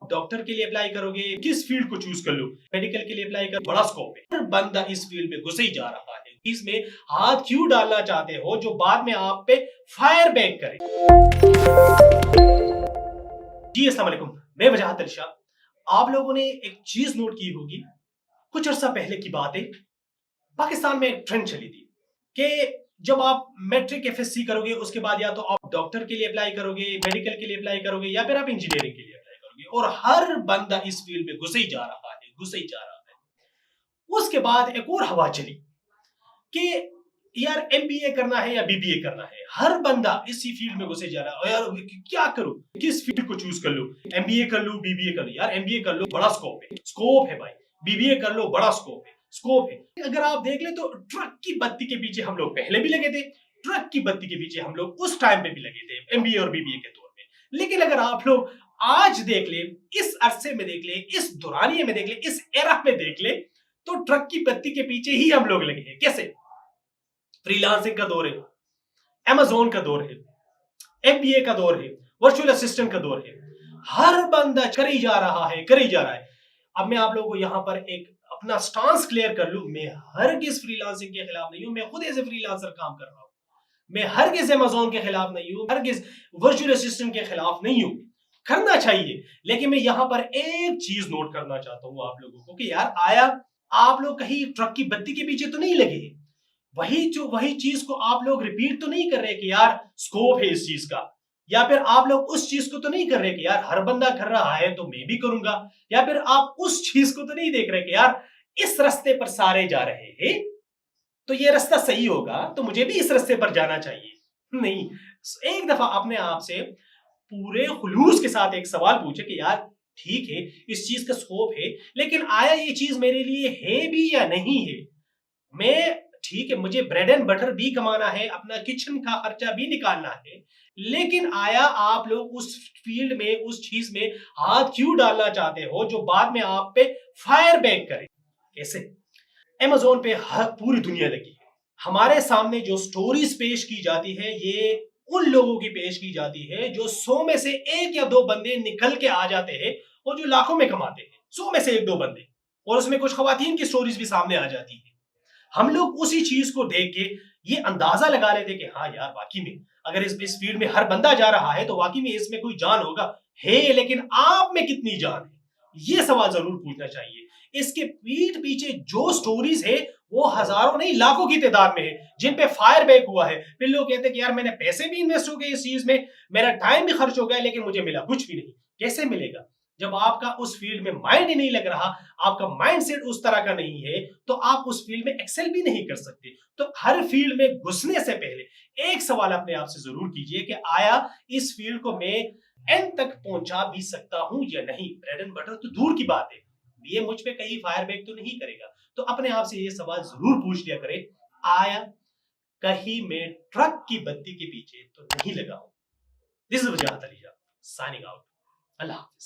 Doctor के लिए apply करोगे, किस फील्ड को चूज कर लो, मेडिकल के लिए अप्लाई कर, बड़ा स्कोप है। हर बंदा इस फील्ड में घुसे ही जा रहा है। इसमें हाथ क्यों डालना चाहते हो जो बाद में आप पे फायर बैक करे। जी अस्सलाम वालेकुम, मैं वजाहत अली शाह। आप लोगों ने एक चीज नोट की होगी, कुछ अर्सा पहले की बात है, पाकिस्तान में एक ट्रेंड चली थी कि जब आप मैट्रिक एफएससी करोगे उसके बाद या तो आप डॉक्टर के लिए अप्लाई करोगे, मेडिकल के लिए अप्लाई करोगे, या फिर आप इंजीनियरिंग के लिए अप्लाई करोगे, और हर बंदा इस फील्ड में घुसे ही जा रहा है, घुसे ही जा रहा है। उसके बाद एक और हवा चली कि यार एमबीए करना है या बीबीए करना है। हर बंदा इसी फील्ड में घुसे जा रहा है। यार क्या करूं, किस फील्ड को चूज कर लूं, एमबीए कर लूं, बीबीए कर लूं। यार एमबीए कर लो, बड़ा स्कोप है भाई। बीबीए कर लो, बड़ा स्कोप है। अगर आप देख ले तो ट्रक की बत्ती के पीछे हम लोग पहले भी लगे थे, ट्रक की बत्ती के पीछे हम लोग उस टाइम पे भी लगे थे, एमबीए और बीबीए के तौर पे। लेकिन अगर आप लोग आज देख ले, इस अरसे में देख ले, इस दौरानिये में देख ले, इस एरा में देख ले, तो ट्रक की बत्ती के पीछे ही हम लोग लगे हैं। कैसे? फ्रीलांसिंग का दौर है, अमेज़न का दौर है, एमबीए का दौर है, वर्चुअल असिस्टेंट का दौर है। हर बंदा कर ही जा रहा है, कर ही जा रहा है। अब मैं आप लोगों को यहाँ पर एक अपना स्टांस क्लियर कर लूं, मैं हरगिज फ्रीलांसिंग के खिलाफ नहीं हूं। मैं खुद एज ए फ्रीलांसर काम कर रहा हूं। मैं हरगिज अमेज़न के खिलाफ नहीं हूं, हरगिज वर्चुअल असिस्टेंट के खिलाफ नहीं हूं। करना चाहिए, लेकिन मैं यहाँ पर एक चीज नोट करना चाहता हूं आप लोगों को कि यार आया आप लोग कहीं ट्रक की बत्ती के पीछे तो नहीं लगे, वही चीज को आप लोग रिपीट तो नहीं कर रहे कि यार स्कोप है इस चीज का, या फिर आप लोग उस चीज को तो नहीं कर रहे कि यार हर बंदा कर रहा है तो मैं भी करूंगा, या फिर आप उस चीज को तो नहीं देख रहे कि यार इस रास्ते पर सारे जा रहे हैं तो ये रास्ता सही होगा तो मुझे भी इस रास्ते पर जाना चाहिए। नहीं, एक दफा अपने आप से पूरे खुलूस के साथ एक सवाल पूछे कि यार ठीक है इस चीज का स्कोप है, लेकिन आया ये चीज मेरे लिए है भी या नहीं है। मैं ठीक है, मुझे ब्रेड एंड बटर भी कमाना है, अपना किचन का खर्चा भी निकालना है, लेकिन आया आप लोग उस फील्ड में, उस चीज में हाथ क्यों डालना चाहते हो जो बाद में आप पे फायर बैक करे। कैसे? अमेज़न पे हर पूरी दुनिया लगी है। हमारे सामने जो स्टोरीज पेश की जाती है ये उन लोगों की पेश की जाती है जो 100 में से 1 या 2 बंदे निकल के आ जाते हैं और जो लाखों में कमाते हैं। 100 में से 1-2 बंदे, और उसमें कुछ खवातीन की स्टोरीज भी सामने आ जाती है। हम लोग उसी चीज को देख के ये अंदाजा लगा लेते कि हाँ यार वाकई में अगर इस फील्ड में हर बंदा जा रहा है तो वाकई में इसमें कोई जान होगा है, लेकिन आप में कितनी जान है, ये सवाल जरूर पूछना चाहिए। इसके पीठ पीछे जो स्टोरीज है वो हजारों नहीं लाखों की तादाद में है जिन पे फायर बैक हुआ है। फिर लोग कहते हैं कि यार मैंने पैसे भी इन्वेस्ट हो गए इस चीज में, मेरा टाइम भी खर्च हो गया, लेकिन मुझे मिला कुछ भी नहीं। कैसे मिलेगा जब आपका उस फील्ड में माइंड ही नहीं लग रहा, आपका माइंड सेट उस तरह का नहीं है, तो आप उस फील्ड में एक्सेल भी नहीं कर सकते। तो हर फील्ड में घुसने से पहले एक सवाल अपने आप से जरूर कीजिए कि आया इस फील्ड को मैं एंड तक पहुंचा भी सकता हूं या नहीं। ब्रेड एंड बटर तो दूर की बात है, ये मुझ पे कहीं फायर बैक तो नहीं करेगा। तो अपने आप से ये सवाल जरूर पूछ लिया करें, आया कहीं मैं ट्रक की बत्ती के पीछे तो नहीं लगा हूं। This is Wajahat Ali Shah signing out. Allah Hafiz.